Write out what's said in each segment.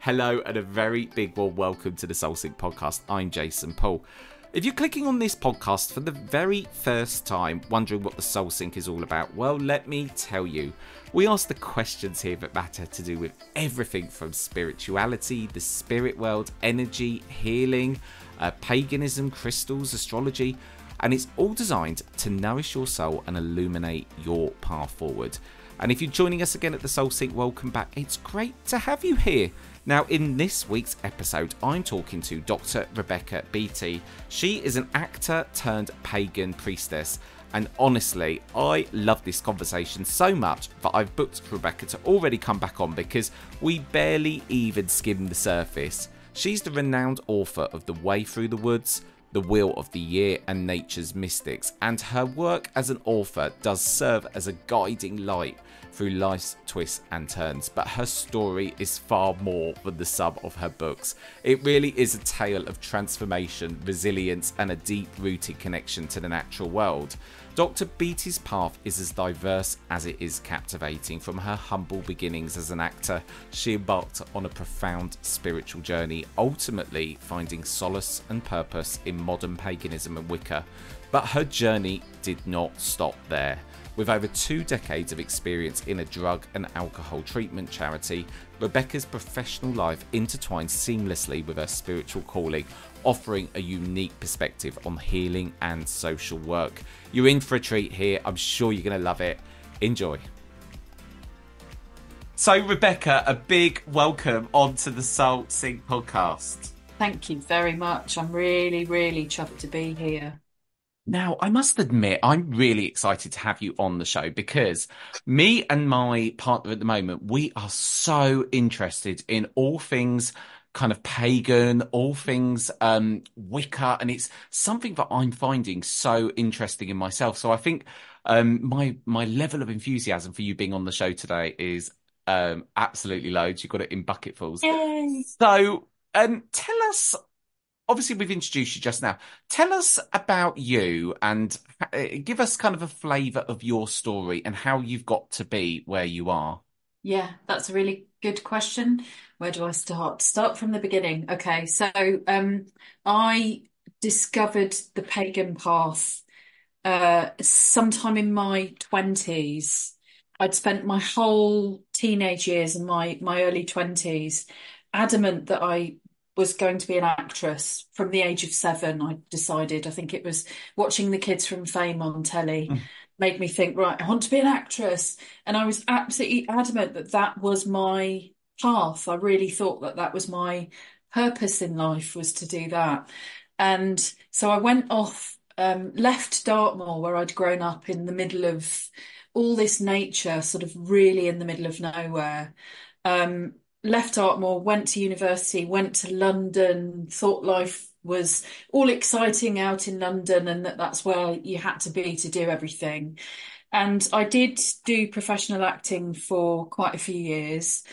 Hello and a very big warm welcome to the Soul Sync podcast. I'm Jason Paul. If you're clicking on this podcast for the very first time, wondering what the Soul Sync is all about, well, let me tell you. We ask the questions here that matter to do with everything from spirituality, the spirit world, energy, healing, paganism, crystals, astrology, and it's all designed to nourish your soul and illuminate your path forward. And if you're joining us again at the Soul Sync, welcome back. It's great to have you here. Now, in this week's episode, I'm talking to Dr. Rebecca Beattie. She is an actor turned pagan priestess. And honestly, I love this conversation so much that I've booked Rebecca to already come back on because we barely even skimmed the surface. She's the renowned author of The Way Through the Woods, The Wheel of the Year and Nature's Mystics, and her work as an author does serve as a guiding light through life's twists and turns, but her story is far more than the sum of her books. It really is a tale of transformation, resilience, and a deep-rooted connection to the natural world. Dr. Beattie's path is as diverse as it is captivating. From her humble beginnings as an actor, she embarked on a profound spiritual journey, ultimately finding solace and purpose in modern paganism and Wicca. But her journey did not stop there. With over 2 decades of experience in a drug and alcohol treatment charity, Rebecca's professional life intertwines seamlessly with her spiritual calling, offering a unique perspective on healing and social work. You're in for a treat here. I'm sure you're going to love it. Enjoy. So, Rebecca, a big welcome onto the Soul Sync podcast. Thank you very much. I'm really, really chuffed to be here. Now, I must admit, I'm really excited to have you on the show because me and my partner at the moment, we are so interested in all things kind of pagan, all things Wicca, and it's something that I'm finding so interesting in myself. So I think my level of enthusiasm for you being on the show today is absolutely loads. You've got it in bucketfuls. Yay! So tell us. Obviously, we've introduced you just now. Tell us about you and give us kind of a flavour of your story and how you've got to be where you are. Yeah, that's a really good question. Where do I start? Start from the beginning. Okay, so I discovered the pagan path sometime in my 20s. I'd spent my whole teenage years and my early 20s adamant that I was going to be an actress. From the age of 7. I decided. I think it was watching the kids from Fame on telly made me think, right, I want to be an actress. And I was absolutely adamant that that was my path. I really thought that that was my purpose in life, was to do that. And so I went off, left Dartmoor, where I'd grown up in the middle of all this nature, sort of really in the middle of nowhere. Left Dartmoor, went to university, went to London, thought life was all exciting out in London and that's where you had to be to do everything. And I did do professional acting for quite a few years,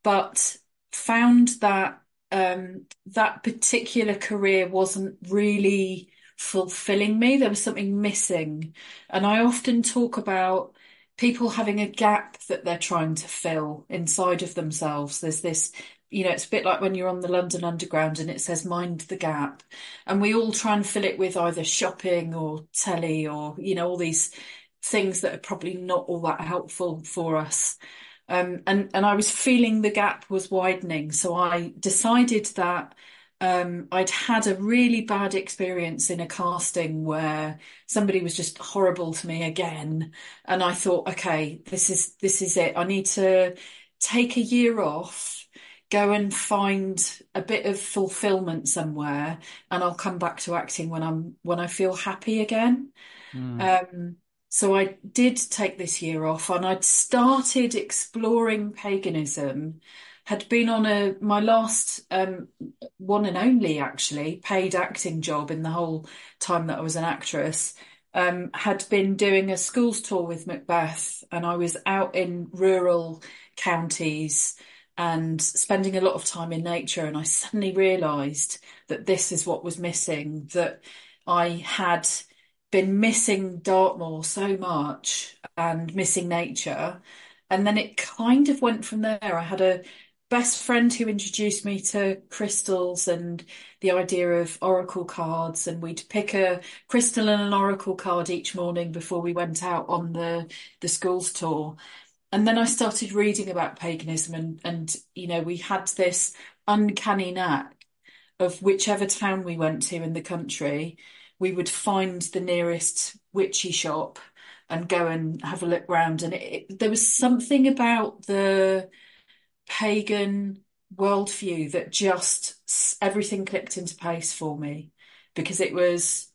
but found that that particular career wasn't really fulfilling me. There was something missing. And I often talk about people having a gap that they're trying to fill inside of themselves. There's this, it's a bit like when you're on the London Underground and it says mind the gap. And we all try and fill it with either shopping or telly or, all these things that are probably not all that helpful for us. And I was feeling the gap was widening. So I decided that I'd had a really bad experience in a casting where somebody was just horrible to me again. And I thought, okay, this is it. I need to take a year off, go and find a bit of fulfillment somewhere, and I'll come back to acting when I feel happy again. So I did take this year off and I'd started exploring paganism, had been on my last one and only actually paid acting job in the whole time that I was an actress. Had been doing a schools tour with Macbeth, and I was out in rural counties and spending a lot of time in nature, and I suddenly realised that this is what was missing, that I had been missing Dartmoor so much and missing nature. And then it kind of went from there. I had a best friend who introduced me to crystals and the idea of oracle cards, and we'd pick a crystal and an oracle card each morning before we went out on the school's tour. And then I started reading about paganism, and we had this uncanny knack of whichever town we went to in the country, we would find the nearest witchy shop and go and have a look round. And there was something about the pagan worldview that just everything clicked into place for me, because it was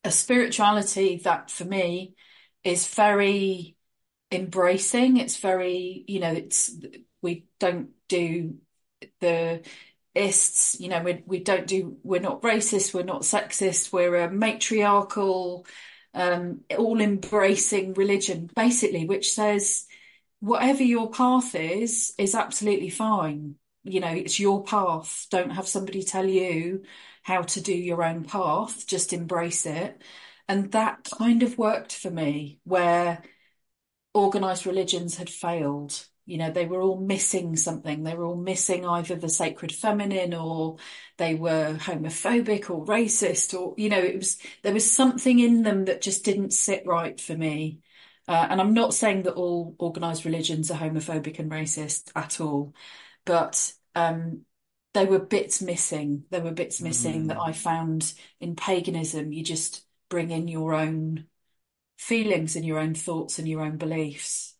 a spirituality that for me is very embracing. It's very, we don't do the ists, we're not racist, we're not sexist, we're a matriarchal, all embracing religion, basically, which says whatever your path is absolutely fine. It's your path. Don't have somebody tell you how to do your own path. Just embrace it. And that kind of worked for me, where organized religions had failed. They were all missing something. They were all missing either the sacred feminine, or they were homophobic or racist, or, there was something in them that just didn't sit right for me. And I'm not saying that all organized religions are homophobic and racist at all, but they were bits missing. There were bits missing that I found in paganism. You just bring in your own feelings and your own thoughts and your own beliefs.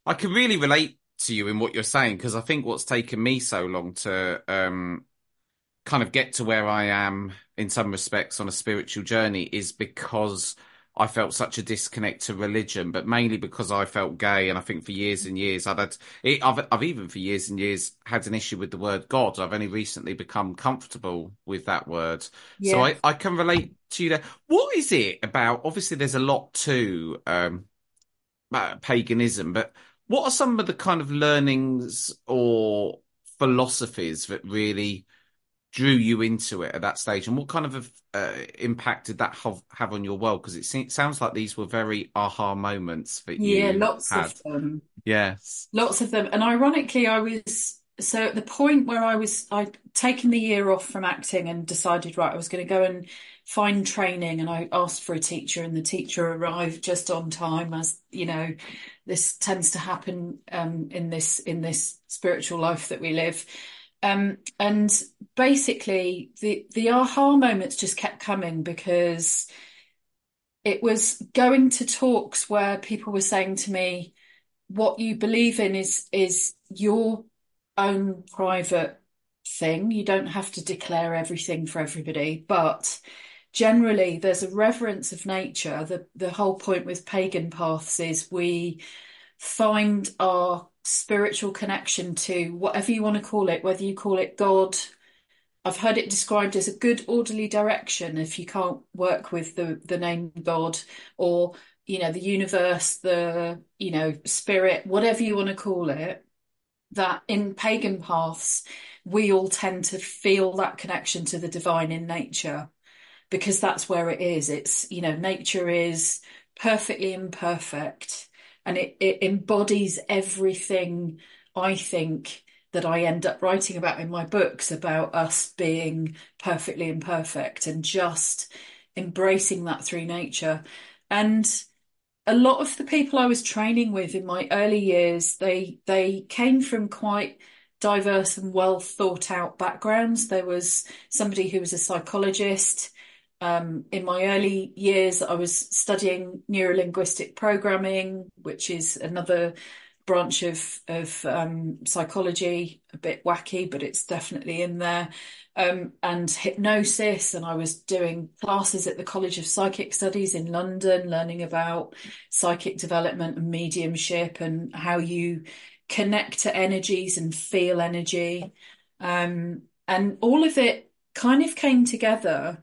I can really relate to you in what you're saying, because I think what's taken me so long to kind of get to where I am in some respects on a spiritual journey is because I felt such a disconnect to religion, but mainly because I felt gay. And I think for years and years, I've even for years and years had an issue with the word God. I've only recently become comfortable with that word. So Yeah. I can relate to you there. What is it about? Obviously, there's a lot to paganism, but what are some of the kind of learnings or philosophies that really drew you into it at that stage, and what kind of impact did that have on your world? Because it sounds like these were very aha moments that Yeah, you lots had. of them. Yes. Lots of them. And ironically, so at the point where I'd taken the year off from acting and decided, right, I was going to go and find training, and I asked for a teacher, and the teacher arrived just on time, as this tends to happen in this spiritual life that we live. And basically the aha moments just kept coming, because it was going to talks where people were saying to me, what you believe in is your own private thing. You don't have to declare everything for everybody, but generally there's a reverence of nature. The whole point with pagan paths is we find our spiritual connection to whatever you want to call it, whether you call it God. I've heard it described as a good orderly direction if you can't work with the name God, or the universe, spirit, whatever you want to call it. That in pagan paths we all tend to feel that connection to the divine in nature, because that's where it is. It's, nature is perfectly imperfect, and it embodies everything, I think, that I end up writing about in my books, about us being perfectly imperfect and just embracing that through nature. And a lot of the people I was training with in my early years, they came from quite diverse and well thought out backgrounds. There was somebody who was a psychologist. In my early years, I was studying neurolinguistic programming, which is another branch of psychology, a bit wacky, but it's definitely in there. And hypnosis, and I was doing classes at the College of Psychic Studies in London, learning about psychic development and mediumship and how you connect to energies and feel energy. And all of it kind of came together.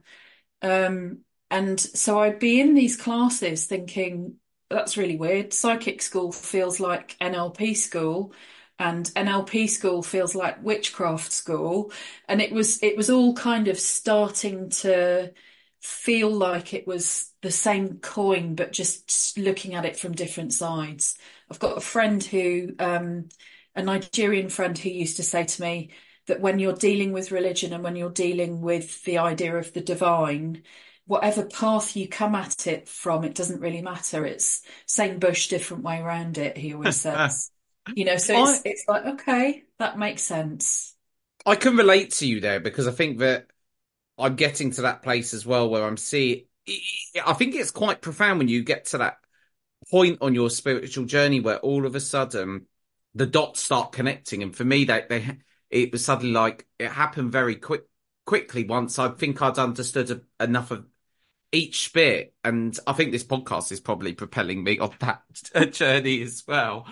And so I'd be in these classes thinking, that's really weird. Psychic school feels like NLP school, and NLP school feels like witchcraft school. And it was all kind of starting to feel like it was the same coin, but just looking at it from different sides. I've got a friend who a Nigerian friend who used to say to me that when you're dealing with religion and when you're dealing with the idea of the divine, whatever path you come at it from, it doesn't really matter. It's same bush, different way around it, he always says. So I it's like, okay, that makes sense. I can relate to you there because I think that I'm getting to that place as well where I'm seeing. I think it's quite profound when you get to that point on your spiritual journey where all of a sudden the dots start connecting, and for me, it was suddenly like it happened very quickly once I think I'd understood enough of each bit, and I think this podcast is probably propelling me on that journey as well.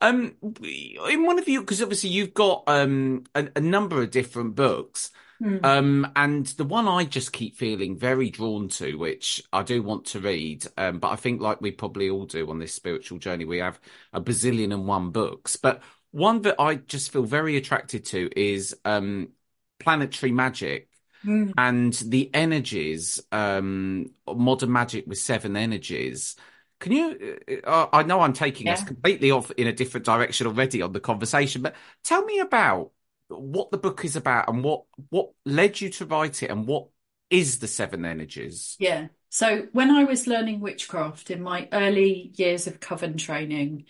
In one of you, because obviously you've got a number of different books. Hmm. And the one I just keep feeling very drawn to, which I do want to read, but I think like we probably all do on this spiritual journey, we have a bazillion and one books. But one that I just feel very attracted to is Planetary Magic Hmm. and the energies, modern magic with seven energies. Can you, I know I'm taking us Yeah. completely off in a different direction already on the conversation, but tell me about what the book is about and what led you to write it and what is the seven energies? Yeah. So when I was learning witchcraft in my early years of coven training,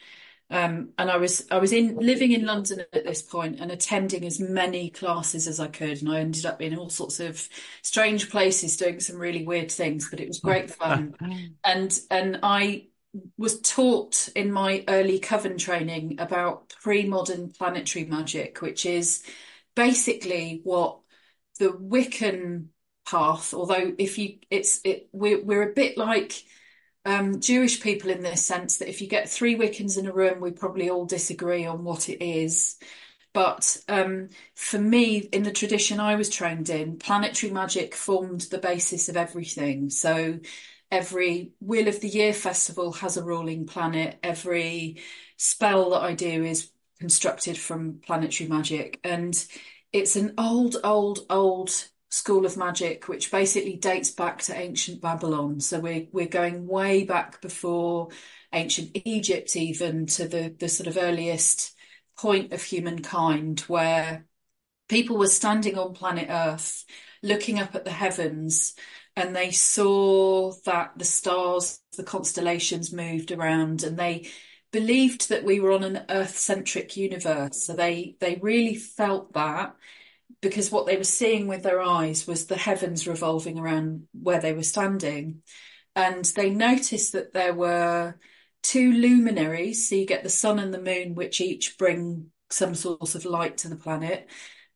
and I was in living in London at this point and attending as many classes as I could, and I ended up in all sorts of strange places doing some really weird things, but it was great fun. And I was taught in my early coven training about pre-modern planetary magic, which is basically what the Wiccan path, although if you it's it we're a bit like Jewish people in this sense that if you get three Wiccans in a room, we probably all disagree on what it is. But for me, in the tradition I was trained in, planetary magic formed the basis of everything. So every Wheel of the Year festival has a ruling planet. Every spell that I do is constructed from planetary magic. And it's an old, old, old school of magic, which basically dates back to ancient Babylon. So we're going way back before ancient Egypt, even to the sort of earliest point of humankind where people were standing on planet Earth looking up at the heavens and they saw that the stars, the constellations moved around and they believed that we were on an Earth-centric universe. So they really felt that because what they were seeing with their eyes was the heavens revolving around where they were standing. And they noticed that there were two luminaries, so you get the sun and the moon, which each bring some source of light to the planet.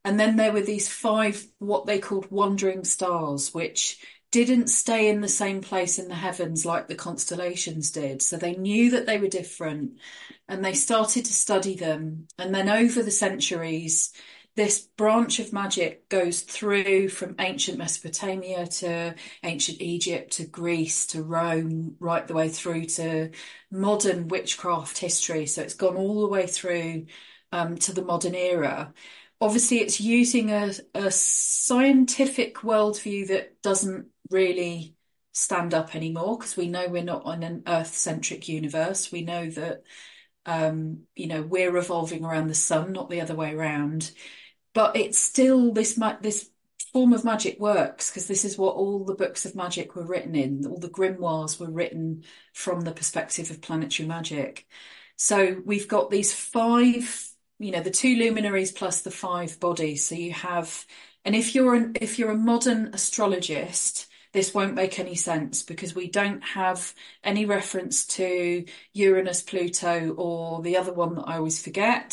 And then there were these five, what they called wandering stars, which didn't stay in the same place in the heavens like the constellations did. So they knew that they were different and they started to study them. And then over the centuries, this branch of magic goes through from ancient Mesopotamia to ancient Egypt to Greece to Rome, right the way through to modern witchcraft history. So it's gone all the way through to the modern era. Obviously, it's using a scientific worldview that doesn't really stand up anymore because we know we're not on an Earth-centric universe. We know that we're revolving around the sun, not the other way around. But it's still this form of magic works because this is what all the books of magic were written in. All the grimoires were written from the perspective of planetary magic. So we've got these five, the two luminaries plus the five bodies. So you have, and if you're a modern astrologist, this won't make any sense because we don't have any reference to Uranus, Pluto, or the other one that I always forget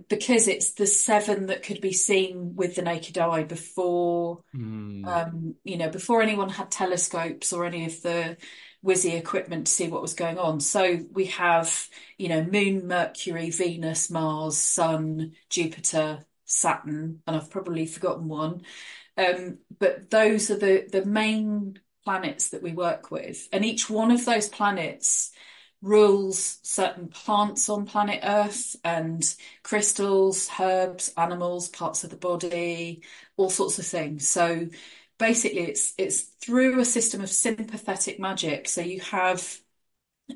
because it's the seven that could be seen with the naked eye before, Mm. before anyone had telescopes or any of the whizzy equipment to see what was going on. So we have, Moon, Mercury, Venus, Mars, Sun, Jupiter, Saturn, and I've probably forgotten one. But those are the main planets that we work with, and each one of those planets rules certain plants on planet Earth and crystals, herbs, animals, parts of the body, all sorts of things. So basically it's through a system of sympathetic magic. So you have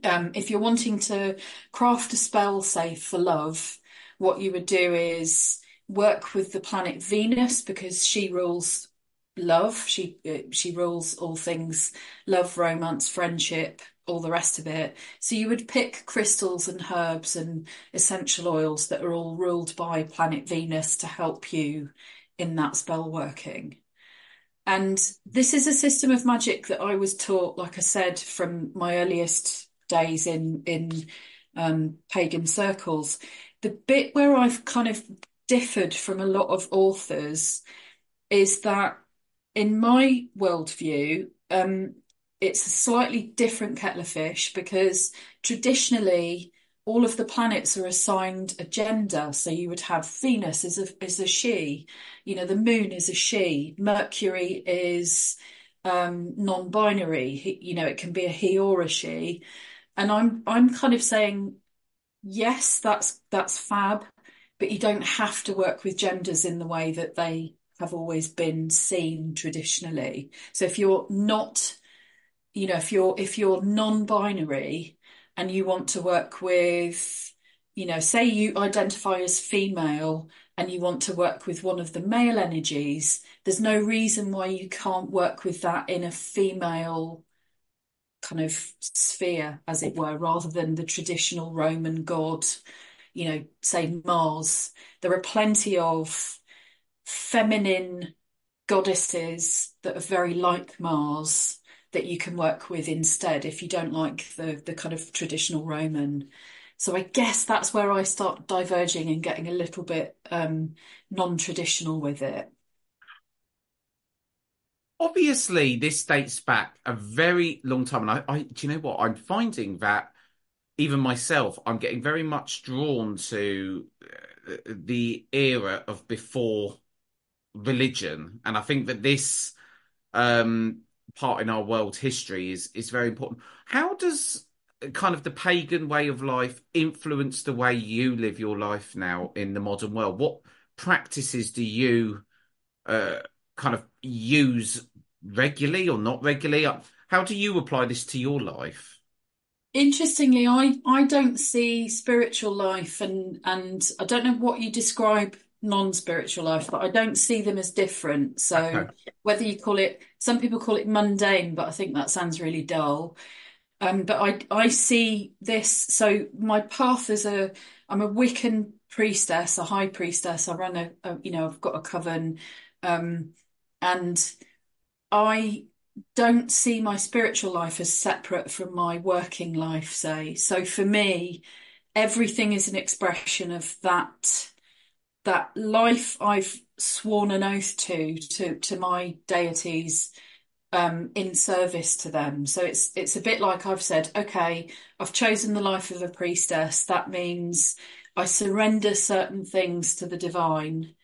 if you're wanting to craft a spell, say for love, what you would do is work with the planet Venus because she rules love. She rules all things love, romance, friendship, all the rest of it. So you would pick crystals and herbs and essential oils that are all ruled by planet Venus to help you in that spell working. And this is a system of magic that I was taught, like I said, from my earliest days in pagan circles. The bit where I've kind of differed from a lot of authors is that in my worldview, it's a slightly different kettle of fish because traditionally all of the planets are assigned a gender. So you would have Venus as a she, the moon is a she, Mercury is non-binary. It can be a he or a she. And I'm kind of saying, yes, that's fab, but you don't have to work with genders in the way that they have always been seen traditionally. So if you're not, if you're non-binary and you want to work with, say you identify as female and you want to work with one of the male energies, there's no reason why you can't work with that in a female kind of sphere, as it were, rather than the traditional Roman god, say Mars. There are plenty of feminine goddesses that are very like Mars that you can work with instead if you don't like the kind of traditional Roman. So I guess that's where I start diverging and getting a little bit non-traditional with it. Obviously, this dates back a very long time, and do you know what? I'm finding that even myself, I'm getting very much drawn to the era of before religion, and I think that this part in our world history is very important. How does kind of the pagan way of life influence the way you live your life now in the modern world? What practices do you uh, kind of use regularly or not regularly? How do you apply this to your life? Interestingly, I don't see spiritual life and I don't know what you describe non-spiritual life, but I don't see them as different. So Okay. whether you call it, some people call it mundane, but I think that sounds really dull. But I see this. So my path is I'm a Wiccan priestess, a high priestess. I run I've got a coven, um, and I don't see my spiritual life as separate from my working life, say. So for me, everything is an expression of that life I've sworn an oath to my deities in service to them. So it's a bit like I've said, okay, I've chosen the life of a priestess. That means I surrender certain things to the divine.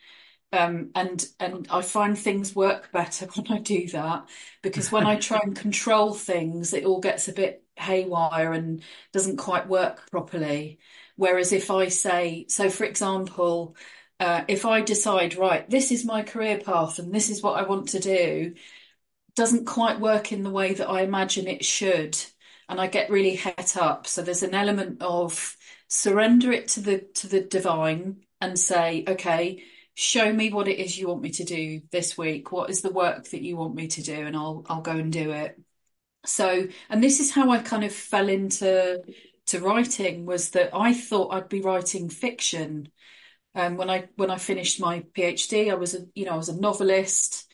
And I find things work better when I do that because when I try and control things, it all gets a bit haywire and doesn't quite work properly. Whereas if I say, so for example, if I decide, right, this is my career path and this is what I want to do, doesn't quite work in the way that I imagine it should, and I get really het up. So there's an element of surrender it to the divine and say, okay, show me what it is you want me to do this week. What is the work that you want me to do? And I'll go and do it. So, and this is how I kind of fell into to writing, was that I thought I'd be writing fiction. When I finished my PhD, I was a novelist.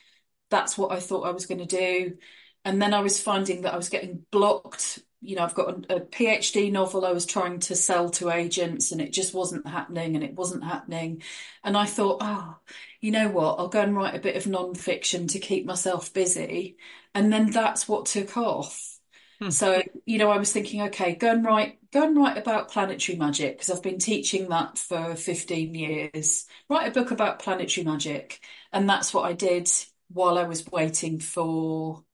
That's what I thought I was going to do. And then I was finding that I was getting blocked. I've got a PhD novel I was trying to sell to agents and it just wasn't happening and it wasn't happening. And I thought, oh, you know what? I'll go and write a bit of non-fiction to keep myself busy. And then that's what took off. Hmm. So, I was thinking, okay, go and write about planetary magic because I've been teaching that for 15 years. Write a book about planetary magic. And that's what I did while I was waiting for,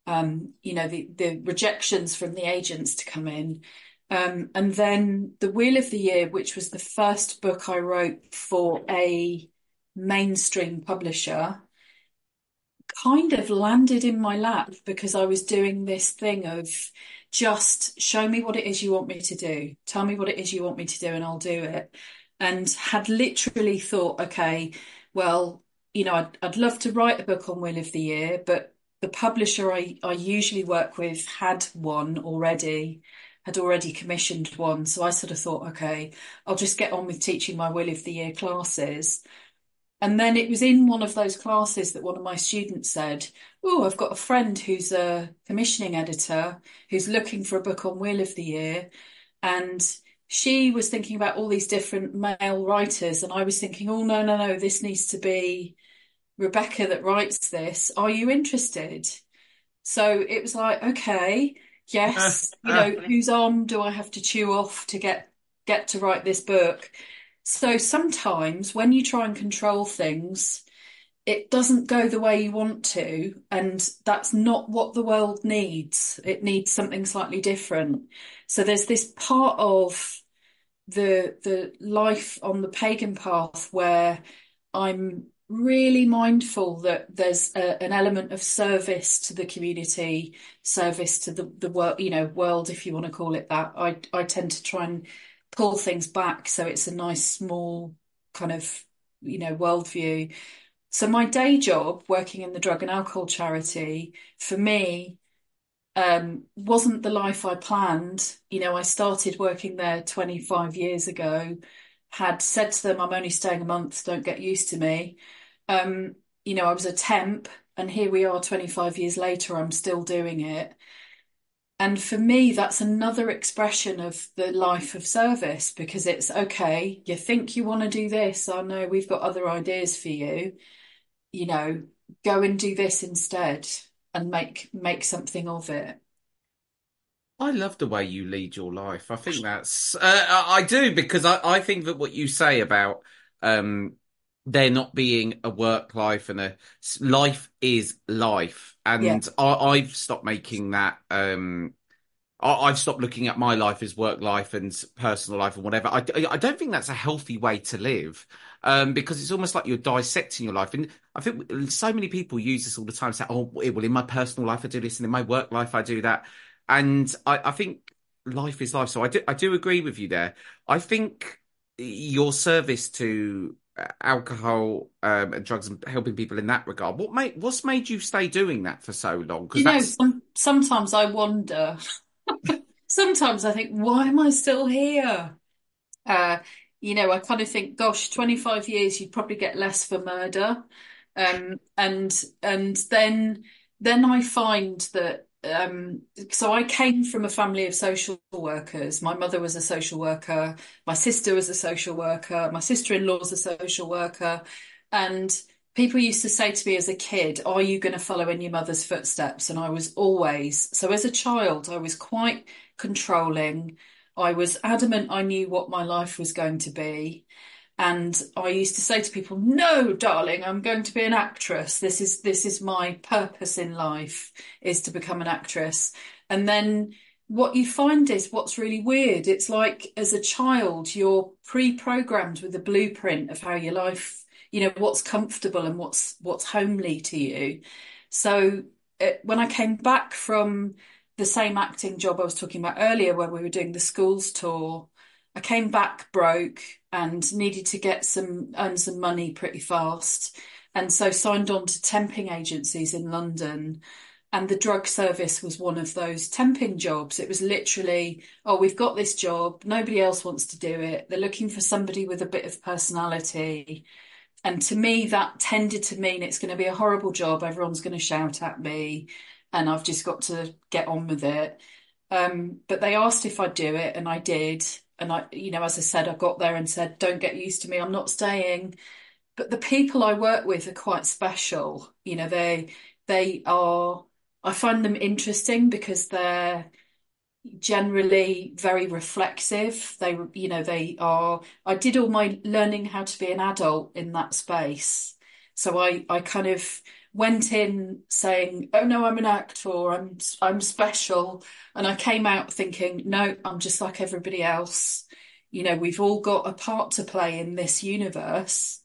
the rejections from the agents to come in. And then The Wheel of the Year, which was the first book I wrote for a mainstream publisher, kind of landed in my lap because I was doing this thing of just show me what it is you want me to do. Tell me what it is you want me to do and I'll do it. and had literally thought, okay, well, I'd love to write a book on Wheel of the Year, but the publisher I usually work with had already commissioned one. So I sort of thought, okay, I'll just get on with teaching my Wheel of the Year classes. And then it was in one of those classes that one of my students said, "Oh, I've got a friend who's a commissioning editor who's looking for a book on Wheel of the Year." And she was thinking about all these different male writers. And I was thinking, oh, no, no, no, this needs to be Rebecca that writes this. Are you interested? So it was like, okay, yes, whose arm do I have to chew off to get to write this book? So sometimes when you try and control things, it doesn't go the way you want to, and that's not what the world needs. It needs something slightly different. So there's this part of the life on the pagan path where I'm really mindful that there's an element of service to the community, service to the world, world, if you want to call it that. I tend to try and pull things back so it's a nice small kind of worldview. So my day job, working in the drug and alcohol charity, for me, wasn't the life I planned. I started working there 25 years ago, had said to them, I'm only staying a month, don't get used to me. I was a temp, and here we are 25 years later, I'm still doing it. And for me, that's another expression of the life of service, because it's okay, you think you want to do this. Oh no, we've got other ideas for you. You know, go and do this instead and make something of it. I love the way you lead your life. I think that's I do, because I think that what you say about um there not being a work life and a life is life, Yeah. and I've stopped making that I've stopped looking at my life as work life and personal life and whatever. I don't think that's a healthy way to live, because it's almost like you're dissecting your life. And I think so many people use this all the time, say, "Oh, well, in my personal life I do this, and in my work life I do that." And I think life is life. So I do agree with you there. I think your service to alcohol and drugs and helping people in that regard. What's made you stay doing that for so long? Because that's Sometimes I wonder. Sometimes I think, why am I still here? Uh, I kind of think, gosh, 25 years, you'd probably get less for murder. And then I find that so I came from a family of social workers. My mother was a social worker, my sister was a social worker, my sister-in-law's a social worker, and people used to say to me as a kid, "Are you going to follow in your mother's footsteps?" And I was always, so as a child, I was quite controlling. I was adamant I knew what my life was going to be. And I used to say to people, "No, darling, I'm going to be an actress. This is my purpose in life, is to become an actress." And then what you find is what's really weird. It's like as a child, you're pre-programmed with a blueprint of how your life, what's comfortable and what's homely to you. So when I came back from the same acting job I was talking about earlier, where we were doing the schools tour, I came back broke and needed to earn some money pretty fast. And so signed on to temping agencies in London. And the drug service was one of those temping jobs. It was literally, oh, we've got this job. Nobody else wants to do it. They're looking for somebody with a bit of personality. And to me, that tended to mean it's going to be a horrible job. Everyone's going to shout at me, and I've just got to get on with it. But they asked if I'd do it, and I did. And as I said, I got there and said, "Don't get used to me. I'm not staying." But the people I work with are quite special. They are. I find them interesting because they're generally very reflexive. They are. I did all my learning how to be an adult in that space. So I kind of went in saying, "Oh no, I'm an actor. I'm special," and I came out thinking, "No, I'm just like everybody else. We've all got a part to play in this universe."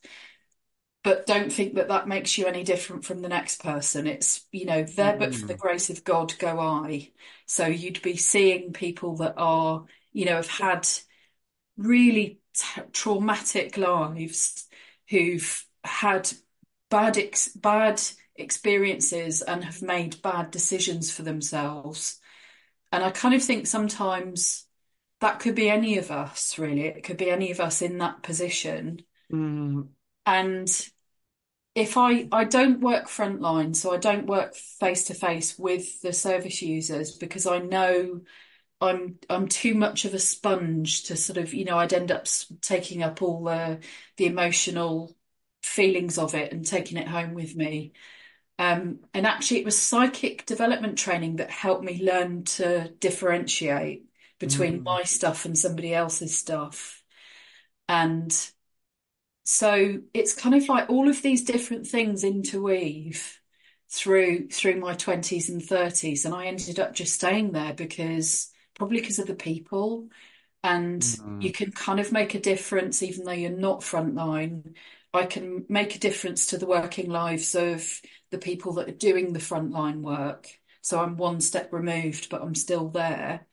But don't think that that makes you any different from the next person. It's, there, but for the Mm. grace of God go I. So you'd be seeing people that are, have had really traumatic lives who've had bad experiences and have made bad decisions for themselves. And I kind of think sometimes that could be any of us, really. It could be any of us in that position. Mm, And if I don't work frontline, so I don't work face to face with the service users because I know I'm too much of a sponge to sort of, I'd end up taking up all the emotional feelings of it and taking it home with me. And actually, it was psychic development training that helped me learn to differentiate between mm, my stuff and somebody else's stuff. And so it's kind of like all of these different things interweave through my 20s and 30s. And I ended up just staying there because probably because of the people. And you mm, can kind of make a difference even though you're not frontline. I can make a difference to the working lives of the people that are doing the frontline work. So I'm one step removed, but I'm still there.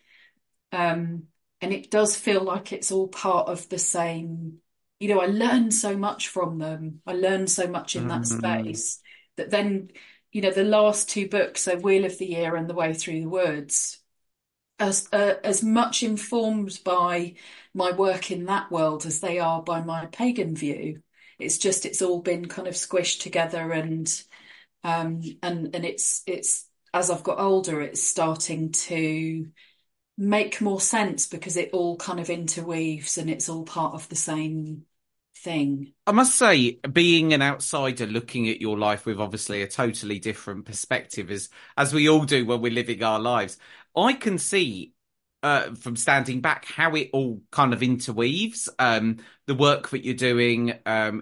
Um, and it does feel like it's all part of the same. I learned so much from them. I learned so much in that mm. space that then, the last two books, so Wheel of the Year and The Way Through the Woods, as much informed by my work in that world as they are by my pagan view. It's all been kind of squished together and it's as I've got older, it's starting to make more sense because it all kind of interweaves and it's all part of the same thing. I must say, being an outsider looking at your life with obviously a totally different perspective, as we all do when we're living our lives, I can see from standing back how it all kind of interweaves. The work that you're doing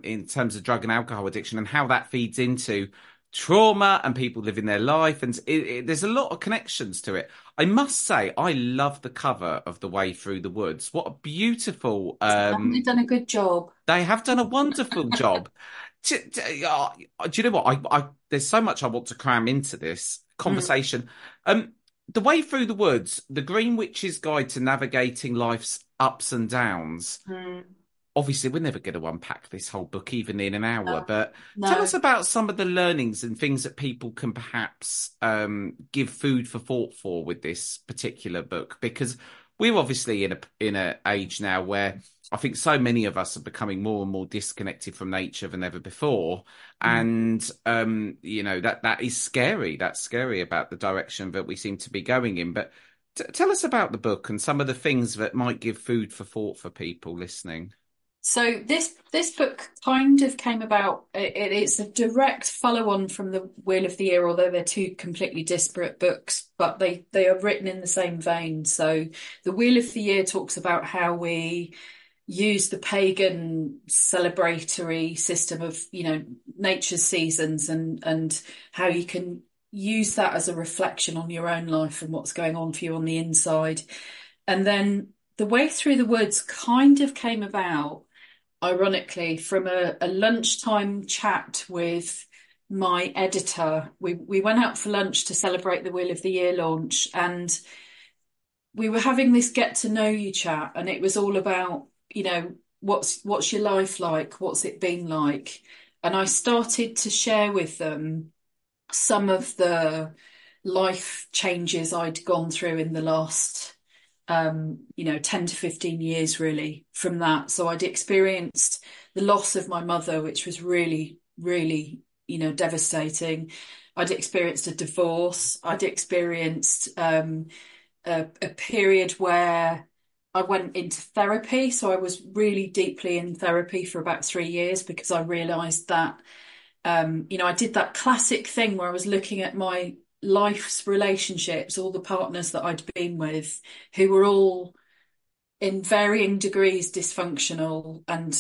in terms of drug and alcohol addiction and how that feeds into trauma and people living their life, and there's a lot of connections to it. I must say, I love the cover of The Way Through the Woods. What a beautiful Haven't they done a good job? they have done a wonderful job. Do you know what? There's so much I want to cram into this Mm, conversation. Um, The Way Through the Woods, The Green Witch's Guide to Navigating Life's Ups and Downs. mm, Obviously, we're never going to unpack this whole book even in an hour, no, but tell us no. about some of the learnings and things that people can perhaps give food for thought for with this particular book, because we're obviously in a age now where I think so many of us are becoming more and more disconnected from nature than ever before, Mm. and that is scary. That's scary about the direction that we seem to be going in, but. Tell us about the book and some of the things that might give food for thought for people listening. So this book kind of came about. It's a direct follow-on from the Wheel of the Year, although they're two completely disparate books, but they are written in the same vein. So the Wheel of the Year talks about how we use the pagan celebratory system of, nature's seasons and how you can use that as a reflection on your own life and what's going on for you on the inside. And then the Way Through the Woods kind of came about ironically, from a lunchtime chat with my editor. We went out for lunch to celebrate the Wheel of the Year launch, and we were having this get to know you chat, and it was all about, what's your life like? What's it been like? And I started to share with them some of the life changes I'd gone through in the last 10 to 15 years really from that. So I'd experienced the loss of my mother, which was really, really, devastating. I'd experienced a divorce. I'd experienced a period where I went into therapy. So I was really deeply in therapy for about 3 years because I realized that, I did that classic thing where I was looking at my life's relationships, all the partners that I'd been with, who were all in varying degrees dysfunctional and,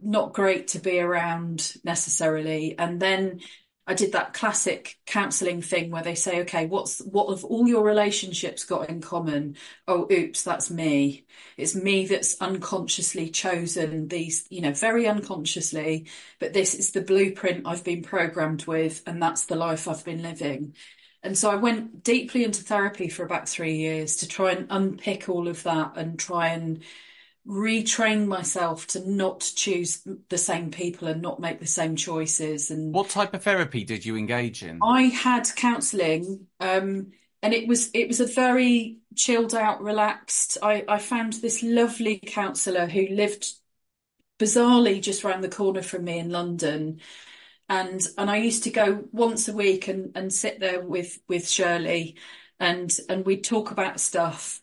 not great to be around necessarily. And then I did that classic counselling thing where they say, okay, what have all your relationships got in common? Oh, oops, that's me. It's me that's unconsciously chosen these, very unconsciously, but this is the blueprint I've been programmed with, and that's the life I've been living. And so I went deeply into therapy for about 3 years to try and unpick all of that and try and retrain myself to not choose the same people and not make the same choices. And What type of therapy did you engage in? I had counselling, and it was a very chilled out, relaxed. I found this lovely counsellor who lived bizarrely just round the corner from me in London. And I used to go once a week and sit there with Shirley, and we'd talk about stuff.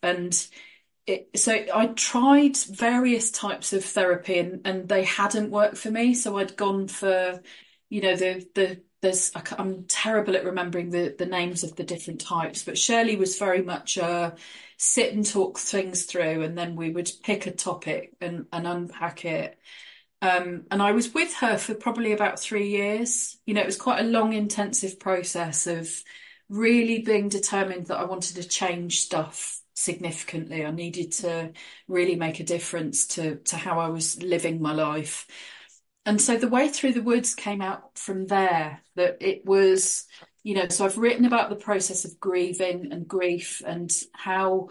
So I tried various types of therapy, and they hadn't worked for me. So I'd gone for, I'm terrible at remembering the names of the different types, but Shirley was very much sit and talk things through, and then we would pick a topic and unpack it. And I was with her for probably about 3 years. It was quite a long, intensive process of really being determined that I wanted to change stuff significantly. I needed to really make a difference to how I was living my life. And so the way through the woods came out from there, that it was, so I've written about the process of grieving and grief, and how,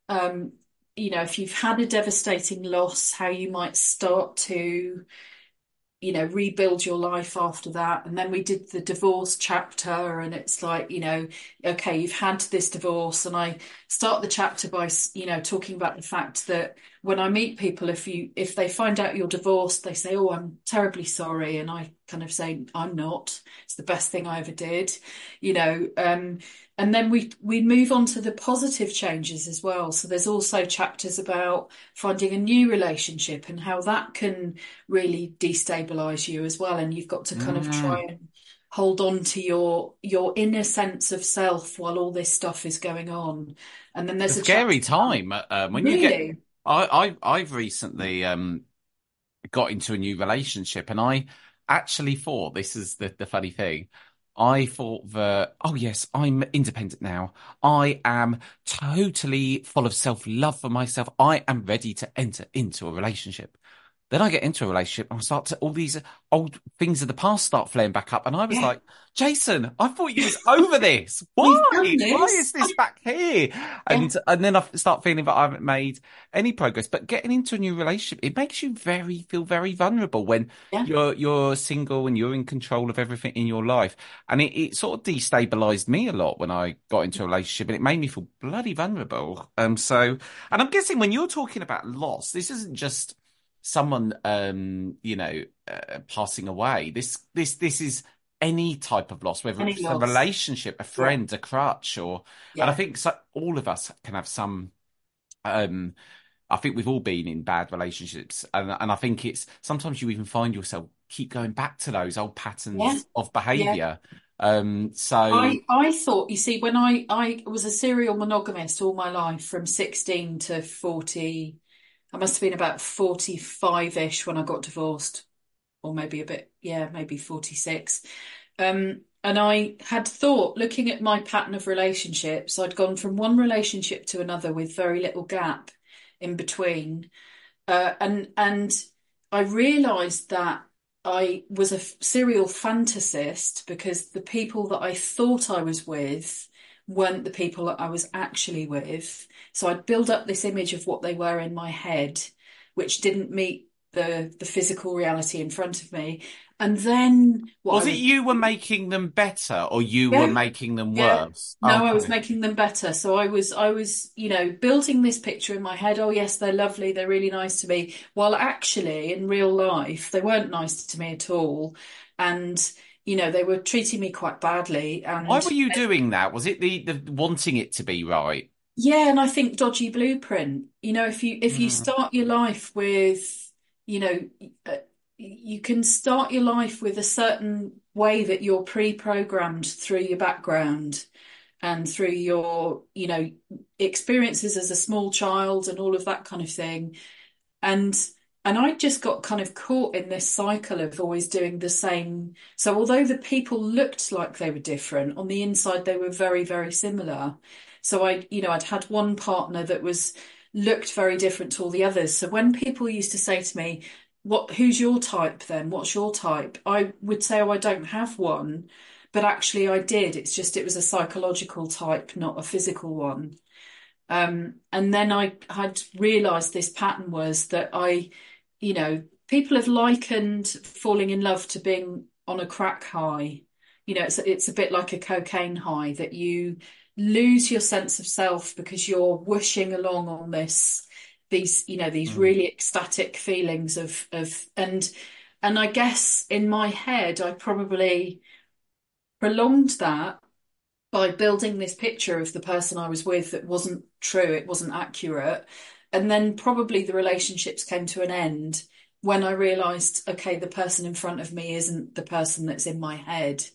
if you've had a devastating loss, how you might start to rebuild your life after that. And then we did the divorce chapter, and it's like, okay, you've had this divorce. And I start the chapter by, talking about the fact that when I meet people, if they find out you're divorced, they say, "Oh, I'm terribly sorry." And I kind of say, "I'm not. It's the best thing I ever did," and then we move on to the positive changes as well. So there's also chapters about finding a new relationship and how that can really destabilize you as well. And you've got to kind of try and hold on to your inner sense of self while all this stuff is going on. And then there's A a chapter scary time when you get. really, I've recently got into a new relationship, and I actually thought, this is the funny thing. I thought that, oh yes, I'm independent now. I am totally full of self-love for myself. I am ready to enter into a relationship. Then I get into a relationship and all these old things of the past start flaring back up. And I was yeah, like, Jason, I thought you was over this. Why? we've done Why this. is this back here? Yeah, And then I start feeling that I haven't made any progress. But getting into a new relationship, it makes you feel very vulnerable when yeah, you're single and you're in control of everything in your life. And it sort of destabilized me a lot when I got into a relationship, and it made me feel bloody vulnerable. And I'm guessing when you're talking about loss, this isn't just someone passing away. This is any type of loss, whether any it's a loss. relationship, a Yeah, friend, a crutch, and I yeah, think so, all of us can have some. um I think we've all been in bad relationships, and I think it's sometimes you even find yourself keep going back to those old yeah, patterns of yeah. behavior. So I thought, you see, when I was a serial monogamist all my life from 16 to 40, I must have been about 45-ish when I got divorced, or maybe a bit, yeah, maybe 46. And I had thought, looking at my pattern of relationships, I'd gone from one relationship to another with very little gap in between. And I realised that I was a serial fantasist, because the people that I thought I was with weren't the people that I was actually with. So I'd build up this image of what they were in my head, which didn't meet the physical reality in front of me. And then what I was it would you were do, making them better, or you were yeah, making them yeah. worse? No, I was Okay. making them better. So I was, building this picture in my head. Oh, yes, they're lovely. They're really nice to me. While actually, in real life, they weren't nice to me at all. And, they were treating me quite badly. Why And were you doing that? Was it the wanting it to be right? yeah, and I think dodgy blueprint. If you Mm. start your life with, you know, uh, you can start your life with a certain way that you're pre-programmed through your background and through your, experiences as a small child and all of that kind of thing. And and I just got kind of caught in this cycle of always doing the same. So although the people looked like they were different, on the inside they were very, very similar. So I'd had one partner that looked very different to all the others. So when people used to say to me, who's your type then? What's your type? I would say, oh, I don't have one. But actually I did. It was a psychological type, not a physical one. And then I had realized this pattern was that people have likened falling in love to being on a crack high. It's a bit like a cocaine high that you lose your sense of self because you're whooshing along on these Mm. really ecstatic feelings and I guess in my head I probably prolonged that by building this picture of the person I was with that wasn't true, it wasn't accurate. And then probably the relationships came to an end when I realized, okay, the person in front of me isn't the person that's in my head.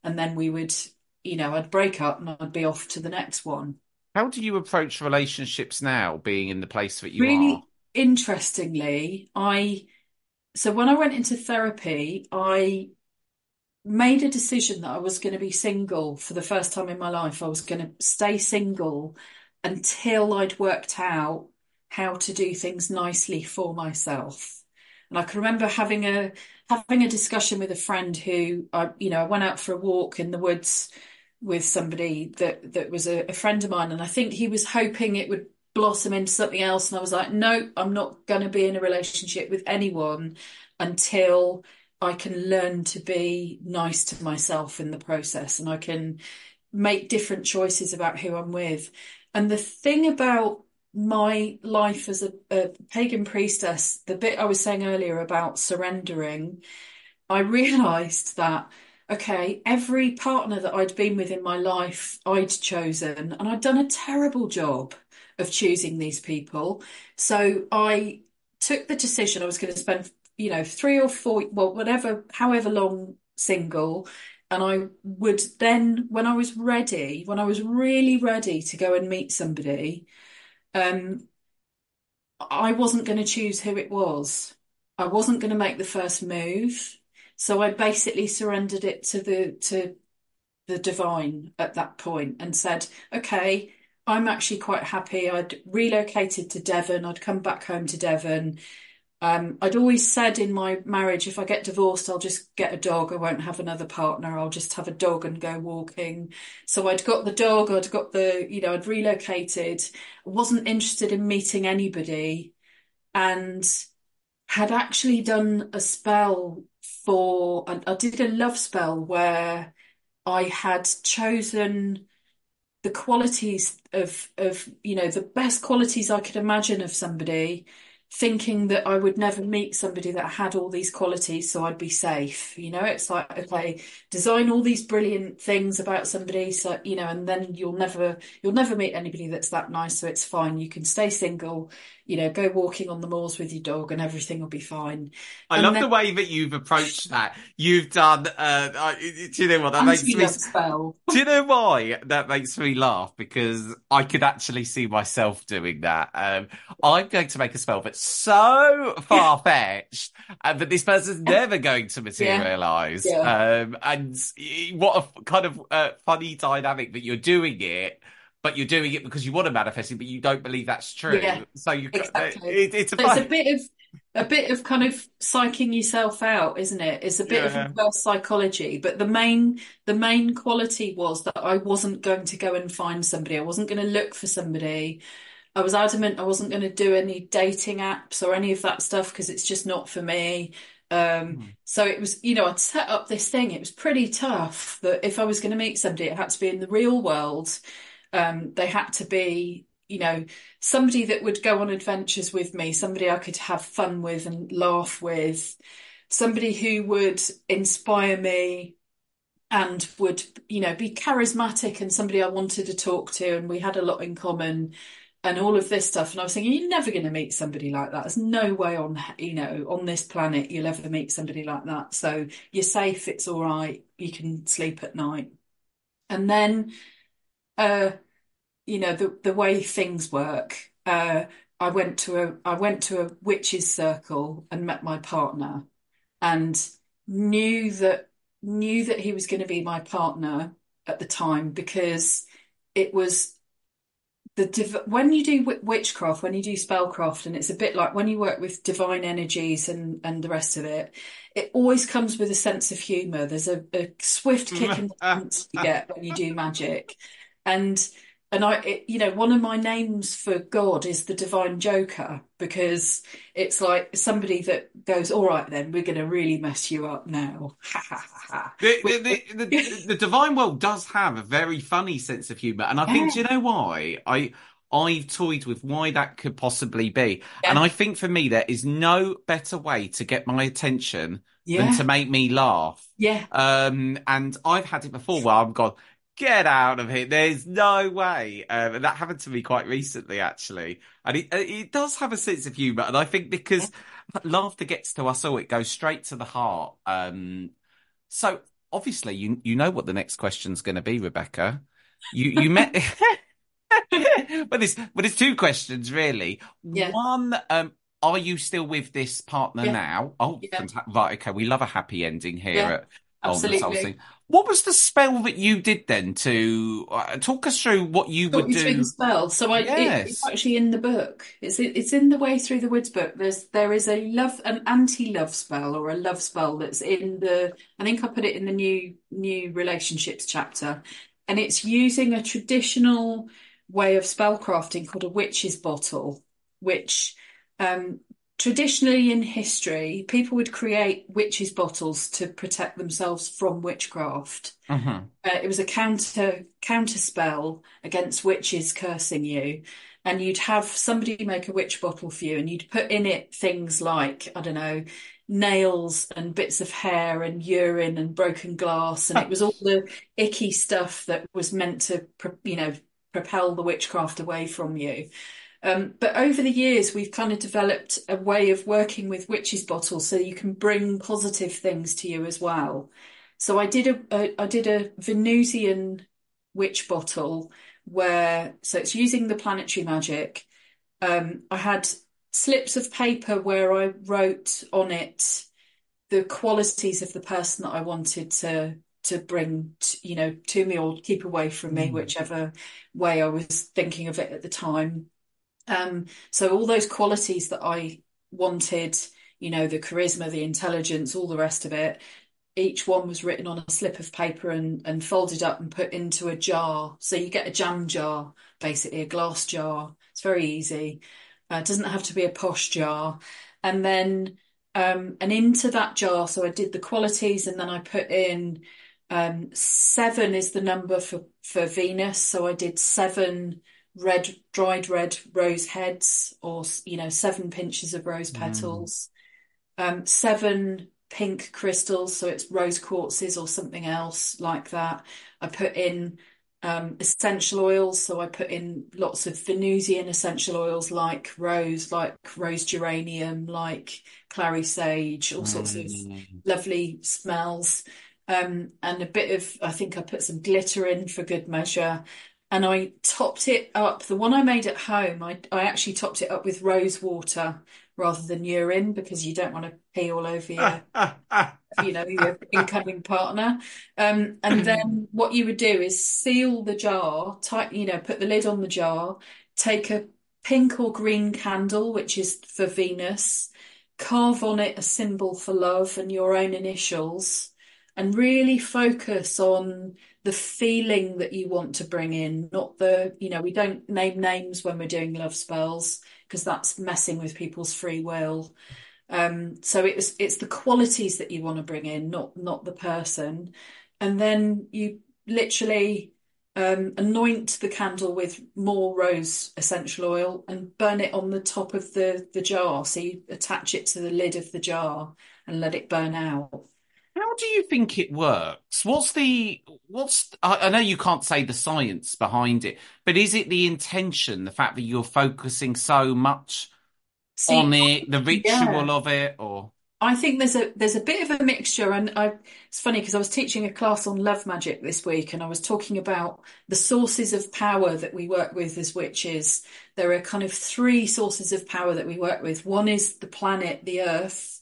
And then I'd break up and I'd be off to the next one. How do you approach relationships now, being in the place that you are? Really interestingly, so when I went into therapy, I made a decision that I was going to be single for the first time in my life. I was going to stay single until I'd worked out how to do things nicely for myself. And I can remember having a discussion with a friend who I went out for a walk in the woods with somebody that was a friend of mine, and I think he was hoping it would blossom into something else. And I was like, no, I'm not going to be in a relationship with anyone until I can learn to be nice to myself in the process and I can make different choices about who I'm with. And the thing about my life as a pagan priestess, the bit I was saying earlier about surrendering, I realized that, okay, every partner that I'd been with in my life, I'd chosen, and I'd done a terrible job of choosing these people. So I took the decision I was going to spend, 3 or 4, well, whatever, however long single. And I would then, when I was really ready to go and meet somebody, um, I wasn't going to choose who it was. I wasn't going to make the first move. So I basically surrendered it to the divine at that point and said, okay, I'm actually quite happy. I'd relocated to Devon. I'd come back home to Devon. I'd always said in my marriage, if I get divorced, I'll just get a dog. I won't have another partner. I'll just have a dog and go walking. So I'd got the dog. I'd relocated. I wasn't interested in meeting anybody and had actually done a spell I did a love spell where I had chosen the qualities of the best qualities I could imagine of somebody, thinking that I would never meet somebody that had all these qualities, so I'd be safe. It's like, okay, design all these brilliant things about somebody, so and then you'll never meet anybody that's that nice, so it's fine. You can stay single, go walking on the moors with your dog, and everything will be fine. I And love then the way that you've approached that. You've done. Do you know what that makes me? anti-love spell. Do you know why that makes me laugh? Because I could actually see myself doing that. I'm going to make a spell that's so far-fetched, but this person's never going to Yeah, materialize. yeah, And what a kind of funny dynamic that you're doing it, but you're doing it because you want to manifest it, but you don't believe that's yeah. true. So Exactly. it's a So it's fun. a bit of kind of psyching yourself out, isn't it? It's a bit of Yeah. reverse psychology, but the main quality was that I wasn't going to go and find somebody. I wasn't going to look for somebody. I was adamant I wasn't going to do any dating apps or any of that stuff because it's just not for me. So it was, I'd set up this thing. It was pretty tough that if I was going to meet somebody, it had to be in the real world. They had to be, somebody that would go on adventures with me, somebody I could have fun with and laugh with, somebody who would inspire me and would, be charismatic and somebody I wanted to talk to, and we had a lot in common and all of this stuff. And I was thinking, you're never going to meet somebody like that. There's no way on this planet you'll ever meet somebody like that. So you're safe, it's all right, you can sleep at night. And then uh the way things work. I went to a witches' circle and met my partner, and knew that knew that he was going to be my partner at the time because it was when you do witchcraft, when you do spellcraft, and it's a bit like when you work with divine energies and the rest of it. It always comes with a sense of humour. There's a swift kick in the pants you get when you do magic, and one of my names for God is the Divine Joker because it's like somebody that goes, all right, then we're going to really mess you up now. Ha ha ha ha. The divine world does have a very funny sense of humour, and I think, do Yeah, you know why? I've toyed with why that could possibly be, and yeah, I think for me there is no better way to get my attention than to yeah, make me laugh. yeah, And I've had it before where I've gone, get out of here. There's no way. And that happened to me quite recently, actually. And it does have a sense of humour, and I think because laughter gets to us all, it goes straight to the heart. So obviously you know what the next question's going to be, Rebecca. You met but there's two questions really. yeah, One, are you still with this partner yeah, now? Oh, yeah, fantastic. Right, okay. We love a happy ending here yeah, at on the Soul Scene. absolutely. What was the spell that you did then to talk us through what you Talk would you through the do? spell. It's Yes. actually in the book. It's in the Way Through the Woods book. There is an anti-love spell or a love spell that's in the. I think I put it in the new relationships chapter, and it's using a traditional way of spellcrafting called a witch's bottle, which um, traditionally in history people would create witches' bottles to protect themselves from witchcraft. Hmm. It was a counter spell against witches cursing you, and you'd have somebody make a witch bottle for you, and you'd put in it things like, I don't know, nails and bits of hair and urine and broken glass, and it was all the icky stuff that was meant to, propel the witchcraft away from you. But over the years, we've kind of developed a way of working with witches' bottles so you can bring positive things to you as well. So I did a Venusian witch bottle so it's using the planetary magic. I had slips of paper where I wrote on it the qualities of the person that I wanted to bring to me or keep away from me, Mm. whichever way I was thinking of it at the time. So all those qualities that I wanted, the charisma, the intelligence, all the rest of it, each one was written on a slip of paper and folded up and put into a jar. So you get a jam jar, basically a glass jar. It's very easy. It doesn't have to be a posh jar. And then and into that jar, so I did the qualities and then I put in seven is the number for Venus. So I did seven dried red rose heads or seven pinches of rose Mm. petals, seven pink crystals, so it's rose quartzes or something else like that. I put in essential oils, so I put in lots of Venusian essential oils like rose geranium, like clary sage, all sorts of Mm. lovely smells. And a bit of, I think I put some glitter in for good measure. And I topped it up. The one I made at home, I actually topped it up with rose water rather than urine because you don't want to pee all over your incoming partner. And then what you would do is seal the jar, put the lid on the jar, take a pink or green candle, which is for Venus, carve on it a symbol for love and your own initials, and really focus on the feeling that you want to bring in, not we don't name names when we're doing love spells because that's messing with people's free will. So it's the qualities that you want to bring in, not the person. And then you literally anoint the candle with more rose essential oil and burn it on the top of the jar. So you attach it to the lid of the jar and let it burn out. How do you think it works? I know you can't say the science behind it, but is it the intention, the fact that you're focusing so much on See, it, the yeah. ritual of it, or? I think there's a bit of a mixture, and it's funny because I was teaching a class on love magic this week, and I was talking about the sources of power that we work with as witches. There are kind of three sources of power that we work with. One is the planet, the earth,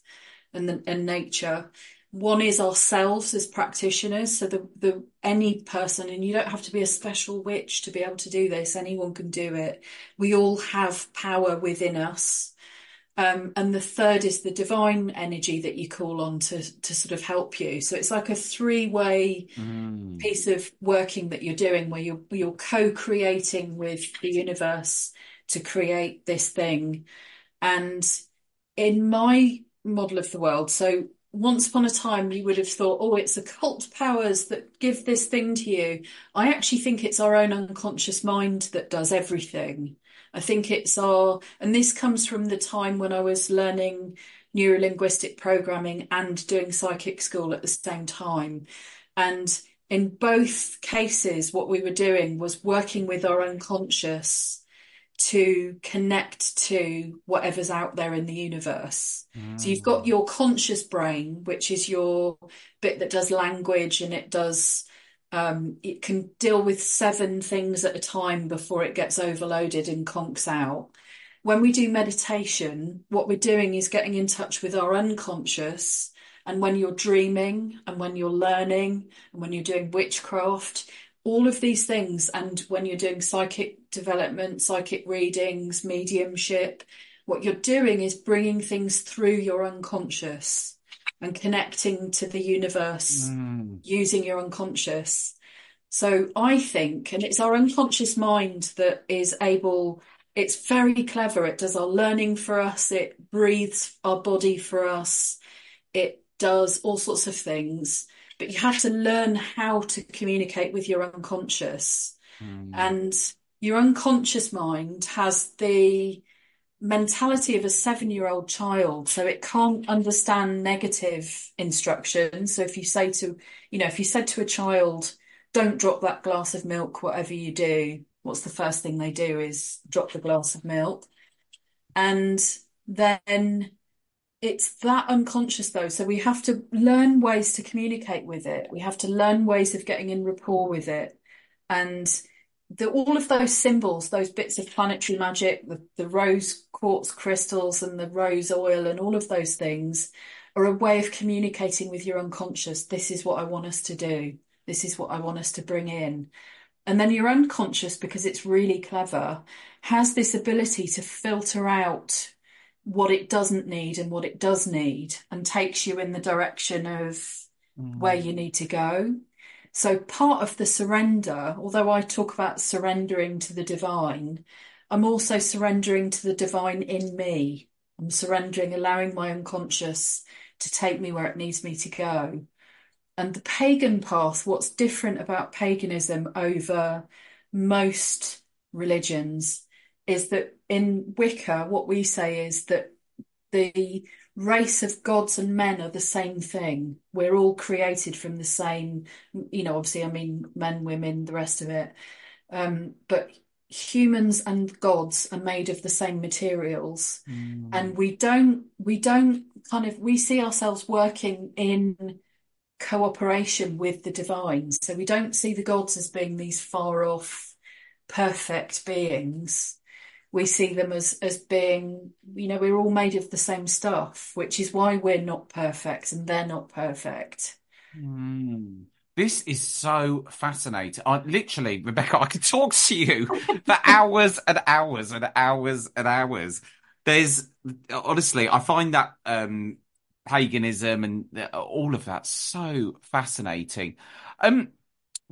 and nature. One is ourselves as practitioners. So the any person, and you don't have to be a special witch to be able to do this. Anyone can do it. We all have power within us. And the third is the divine energy that you call on to sort of help you. So it's like a three-way Mm. piece of working that you're doing where you're co-creating with the universe to create this thing. And in my model of the world, so once upon a time you would have thought, oh, it's occult powers that give this thing to you. I actually think it's our own unconscious mind that does everything. I think it's and this comes from the time when I was learning neurolinguistic programming and doing psychic school at the same time. And in both cases, what we were doing was working with our unconscious to connect to whatever's out there in the universe. So you've got Mm. your conscious brain, which is your bit that does language and it can deal with seven things at a time before it gets overloaded and conks out. When we do meditation, what we're doing is getting in touch with our unconscious. And when you're dreaming and when you're learning and when you're doing witchcraft, all of these things, and when you're doing psychic development, psychic readings, mediumship, what you're doing is bringing things through your unconscious and connecting to the universe Mm. using your unconscious. So I think, and it's our unconscious mind that is able, it's very clever. It does our learning for us, it breathes our body for us, it does all sorts of things. But you have to learn how to communicate with your unconscious. Mm. And your unconscious mind has the mentality of a 7-year-old child. So it can't understand negative instructions. So if you say to, if you said to a child, don't drop that glass of milk, whatever you do, what's the first thing they do is drop the glass of milk. And then it's that unconscious though. So we have to learn ways to communicate with it. We have to learn ways of getting in rapport with it. And all of those symbols, those bits of planetary magic, the rose quartz crystals and the rose oil and all of those things are a way of communicating with your unconscious. This is what I want us to do. This is what I want us to bring in. And then your unconscious, because it's really clever, has this ability to filter out what it doesn't need and what it does need and takes you in the direction of where Mm. you need to go. So part of the surrender, although I talk about surrendering to the divine, I'm also surrendering to the divine in me. I'm surrendering, allowing my unconscious to take me where it needs me to go. And the pagan path, what's different about paganism over most religions is that in Wicca, what we say is that the race of gods and men are the same thing. We're all created from the same, obviously, I mean, men, women, the rest of it. But humans and gods are made of the same materials. Mm. And we don't we see ourselves working in cooperation with the divine. So we don't see the gods as being these far off, perfect beings. We see them as being, we're all made of the same stuff, which is why we're not perfect and they're not perfect. Mm. This is so fascinating. I literally, Rebecca, I could talk to you for hours and hours and hours and hours. There's honestly, I find that paganism and all of that so fascinating. Um,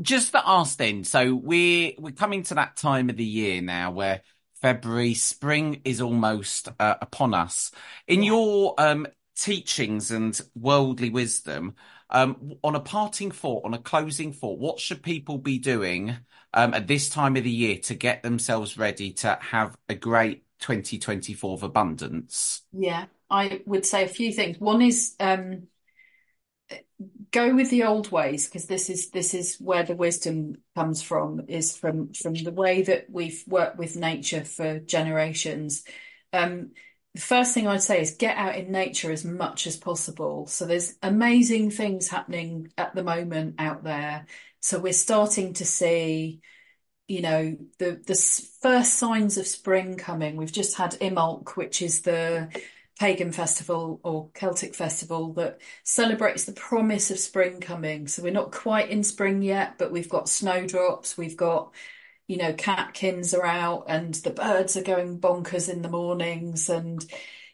just to ask then, so we're coming to that time of the year now where February, spring is almost upon us. In Yeah. your teachings and worldly wisdom, on a parting thought, on a closing thought, what should people be doing at this time of the year to get themselves ready to have a great 2024 of abundance? Yeah. I would say a few things. One is go with the old ways because this is where the wisdom comes from, is from the way that we've worked with nature for generations. The first thing I'd say is get out in nature as much as possible. So there's amazing things happening at the moment out there. So we're starting to see, the first signs of spring coming. We've just had Imbolc, which is the pagan festival or Celtic festival that celebrates the promise of spring coming. So we're not quite in spring yet, but we've got snowdrops, we've got, catkins are out and the birds are going bonkers in the mornings. And,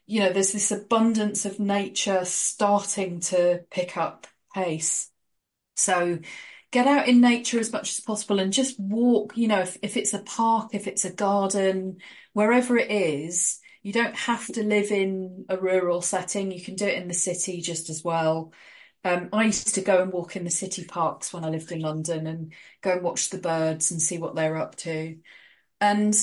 there's this abundance of nature starting to pick up pace. So get out in nature as much as possible and just walk, if it's a park, if it's a garden, wherever it is, you don't have to live in a rural setting. You can do it in the city just as well. I used to go and walk in the city parks when I lived in London and go and watch the birds and see what they're up to. And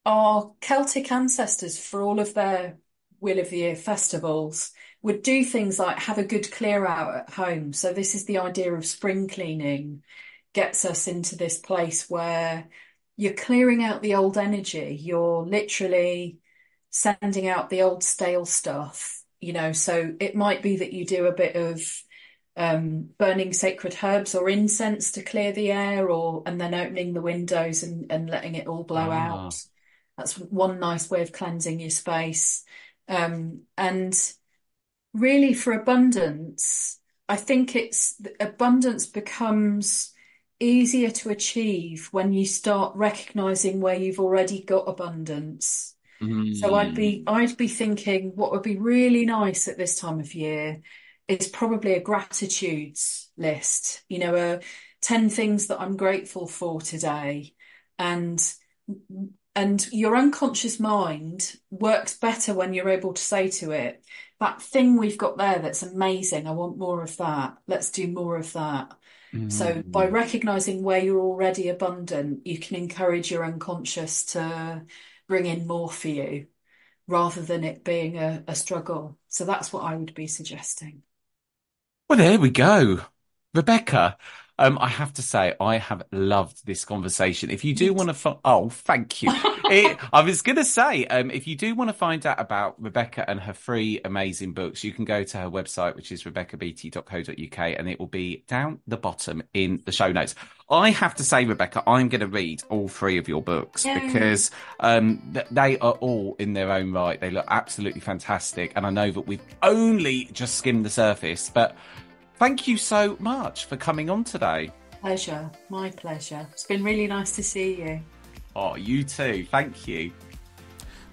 our Celtic ancestors, for all of their Wheel of the Year festivals, would do things like have a good clear out at home. So this is the idea of spring cleaning, gets us into this place where you're clearing out the old energy. You're literally sending out the old stale stuff, so it might be that you do a bit of burning sacred herbs or incense to clear the air, and then opening the windows and letting it all blow out. That's one nice way of cleansing your space. And really for abundance, I think abundance becomes easier to achieve when you start recognizing where you've already got abundance. So I'd be thinking what would be really nice at this time of year is probably a gratitudes list, 10 things that I'm grateful for today. And your unconscious mind works better when you're able to say to it, that thing we've got there that's amazing, I want more of that. Let's do more of that. So by recognizing where you're already abundant, you can encourage your unconscious to bring in more for you rather than it being a struggle. So that's what I would be suggesting. Well, there we go. Rebecca, I have to say, I have loved this conversation. If you do want to, oh, thank you. I was going to say, if you do want to find out about Rebecca and her free amazing books, you can go to her website, which is rebeccabeattie.co.uk, and it will be down the bottom in the show notes. I have to say, Rebecca, I'm going to read all 3 of your books because they are all in their own right. They look absolutely fantastic. And I know that we've only just skimmed the surface, but thank you so much for coming on today. Pleasure. My pleasure. It's been really nice to see you. Oh, you too. Thank you.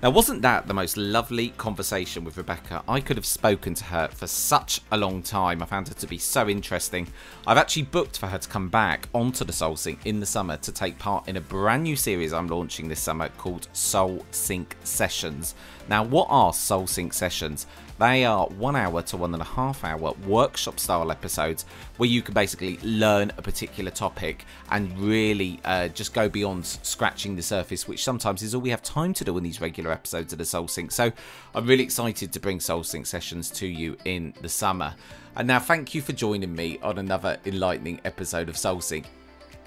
Now, wasn't that the most lovely conversation with Rebecca? I could have spoken to her for such a long time. I found her to be so interesting. I've actually booked for her to come back onto the Soul Sync in the summer to take part in a brand new series I'm launching this summer called Soul Sync Sessions. Now, what are Soul Sync Sessions? They are 1 hour to 1.5 hour workshop style episodes where you can basically learn a particular topic and really just go beyond scratching the surface, which sometimes is all we have time to do in these regular episodes of the Soul Sync. So I'm really excited to bring Soul Sync Sessions to you in the summer. And now thank you for joining me on another enlightening episode of Soul Sync.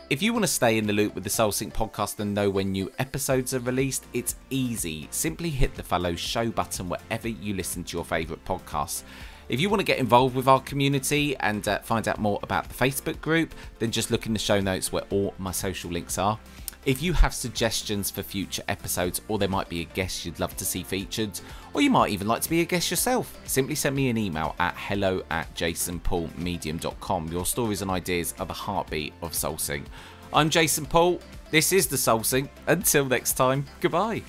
If you want to stay in the loop with the Soul Sync podcast and know when new episodes are released, it's easy. Simply hit the follow show button wherever you listen to your favourite podcasts. If you want to get involved with our community and find out more about the Facebook group, then just look in the show notes where all my social links are. If you have suggestions for future episodes, or there might be a guest you'd love to see featured, or you might even like to be a guest yourself, simply send me an email at hello@jasonpaulmedium.com. Your stories and ideas are the heartbeat of Soul Sync. I'm Jason Paul. This is the Soul Sync. Until next time, goodbye.